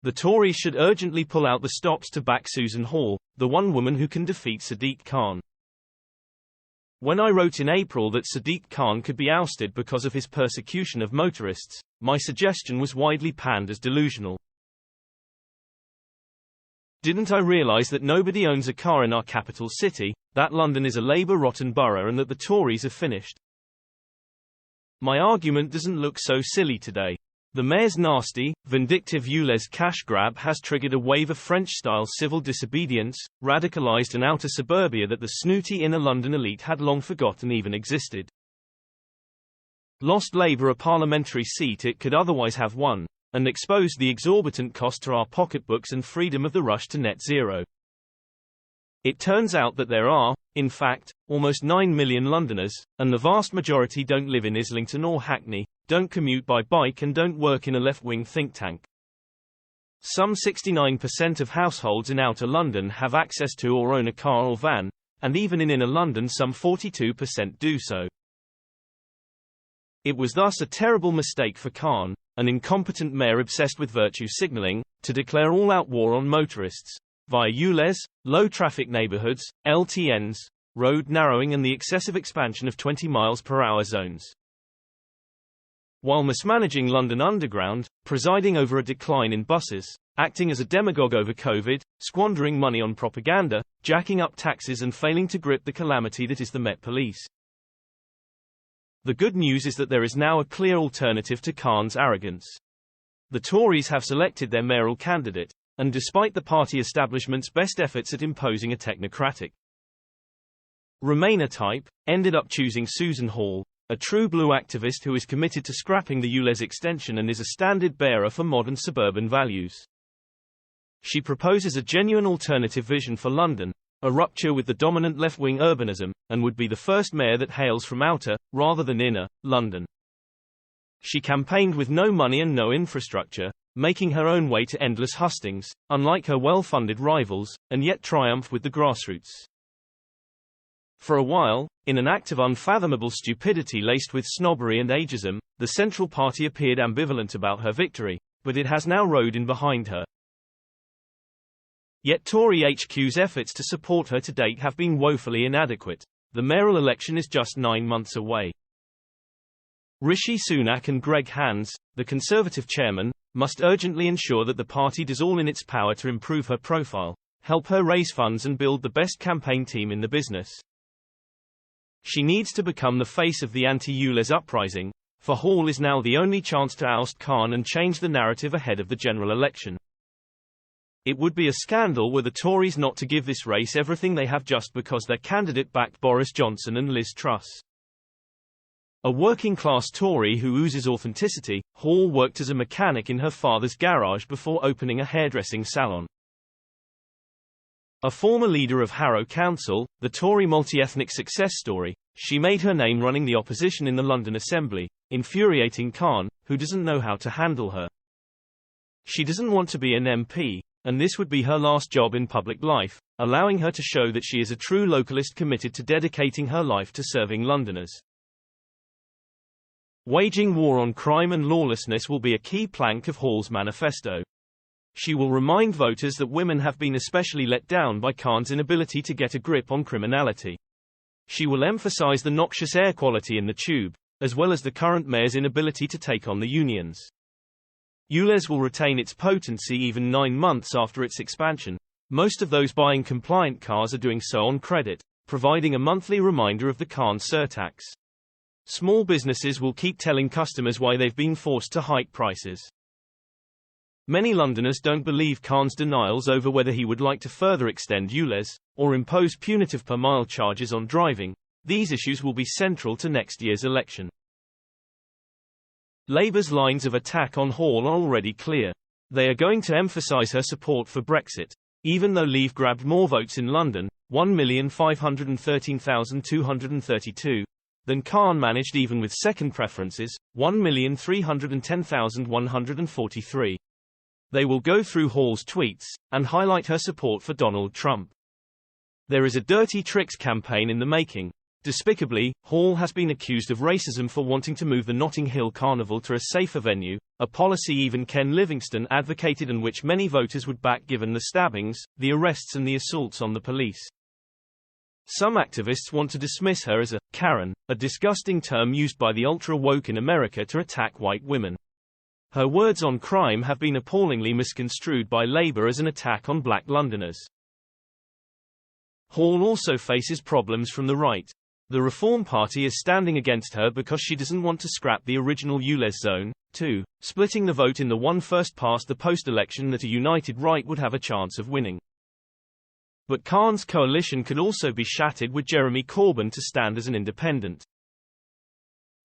The Tories should urgently pull out the stops to back Susan Hall, the one woman who can defeat Sadiq Khan. When I wrote in April that Sadiq Khan could be ousted because of his persecution of motorists, my suggestion was widely panned as delusional. Didn't I realize that nobody owns a car in our capital city, that London is a Labour-rotten borough and that the Tories are finished? My argument doesn't look so silly today. The mayor's nasty, vindictive Ulez cash grab has triggered a wave of French-style civil disobedience, radicalized an outer suburbia that the snooty inner London elite had long forgotten even existed. Lost Labour a parliamentary seat it could otherwise have won, and exposed the exorbitant cost to our pocketbooks and freedom of the rush to net zero. It turns out that there are, in fact, almost 9 million Londoners, and the vast majority don't live in Islington or Hackney, don't commute by bike and don't work in a left-wing think tank. Some 69% of households in outer London have access to or own a car or van, and even in inner London some 42% do so. It was thus a terrible mistake for Khan, an incompetent mayor obsessed with virtue signalling, to declare all-out war on motorists, via Ulez, low-traffic neighborhoods, LTNs, road narrowing and the excessive expansion of 20 miles per hour zones. While mismanaging London Underground, presiding over a decline in buses, acting as a demagogue over COVID, squandering money on propaganda, jacking up taxes and failing to grip the calamity that is the Met Police. The good news is that there is now a clear alternative to Khan's arrogance. The Tories have selected their mayoral candidate, and despite the party establishment's best efforts at imposing a technocratic Remainer type, ended up choosing Susan Hall, a true blue activist who is committed to scrapping the Ulez extension and is a standard bearer for modern suburban values. She proposes a genuine alternative vision for London, a rupture with the dominant left-wing urbanism, and would be the first mayor that hails from outer, rather than inner, London. She campaigned with no money and no infrastructure, making her own way to endless hustings, unlike her well-funded rivals, and yet triumphed with the grassroots. For a while, in an act of unfathomable stupidity laced with snobbery and ageism, the Central Party appeared ambivalent about her victory, but it has now rode in behind her. Yet Tory HQ's efforts to support her to date have been woefully inadequate. The mayoral election is just 9 months away. Rishi Sunak and Greg Hands, the Conservative chairman, must urgently ensure that the party does all in its power to improve her profile, help her raise funds and build the best campaign team in the business. She needs to become the face of the anti-Ulez uprising, for Hall is now the only chance to oust Khan and change the narrative ahead of the general election. It would be a scandal were the Tories not to give this race everything they have just because their candidate backed Boris Johnson and Liz Truss. A working-class Tory who oozes authenticity, Hall worked as a mechanic in her father's garage before opening a hairdressing salon. A former leader of Harrow Council, the Tory multi-ethnic success story, she made her name running the opposition in the London Assembly, infuriating Khan, who doesn't know how to handle her. She doesn't want to be an MP, and this would be her last job in public life, allowing her to show that she is a true localist committed to dedicating her life to serving Londoners. Waging war on crime and lawlessness will be a key plank of Hall's manifesto. She will remind voters that women have been especially let down by Khan's inability to get a grip on criminality. She will emphasize the noxious air quality in the tube, as well as the current mayor's inability to take on the unions. Ulez will retain its potency even 9 months after its expansion. Most of those buying compliant cars are doing so on credit, providing a monthly reminder of the Khan surtax. Small businesses will keep telling customers why they've been forced to hike prices. Many Londoners don't believe Khan's denials over whether he would like to further extend Ulez, or impose punitive per-mile charges on driving. These issues will be central to next year's election. Labour's lines of attack on Hall are already clear. They are going to emphasise her support for Brexit. Even though Leave grabbed more votes in London, 1,513,232, than Khan managed even with second preferences, 1,310,143. They will go through Hall's tweets, and highlight her support for Donald Trump. There is a dirty tricks campaign in the making. Despicably, Hall has been accused of racism for wanting to move the Notting Hill Carnival to a safer venue, a policy even Ken Livingstone advocated and which many voters would back given the stabbings, the arrests and the assaults on the police. Some activists want to dismiss her as a Karen, a disgusting term used by the ultra-woke in America to attack white women. Her words on crime have been appallingly misconstrued by Labour as an attack on black Londoners. Hall also faces problems from the right. The Reform Party is standing against her because she doesn't want to scrap the original Ulez zone, 2, splitting the vote in the one first past the post-election that a united right would have a chance of winning. But Khan's coalition could also be shattered with Jeremy Corbyn to stand as an independent.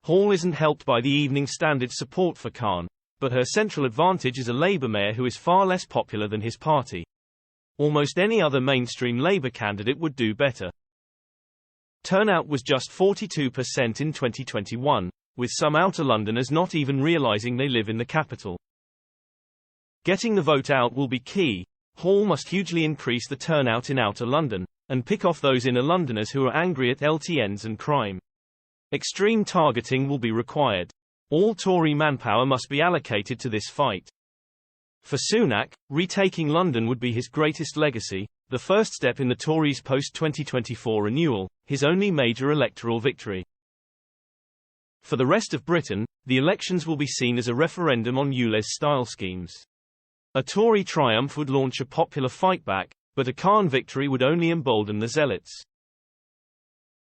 Hall isn't helped by the Evening Standard's support for Khan, but her central advantage is a Labour mayor who is far less popular than his party. Almost any other mainstream Labour candidate would do better. Turnout was just 42% in 2021, with some outer Londoners not even realising they live in the capital. Getting the vote out will be key. Hall must hugely increase the turnout in outer London, and pick off those inner Londoners who are angry at LTNs and crime. Extreme targeting will be required. All Tory manpower must be allocated to this fight. For Sunak, retaking London would be his greatest legacy, the first step in the Tories' post-2024 renewal, his only major electoral victory. For the rest of Britain, the elections will be seen as a referendum on Ulez-style schemes. A Tory triumph would launch a popular fightback, but a Khan victory would only embolden the zealots.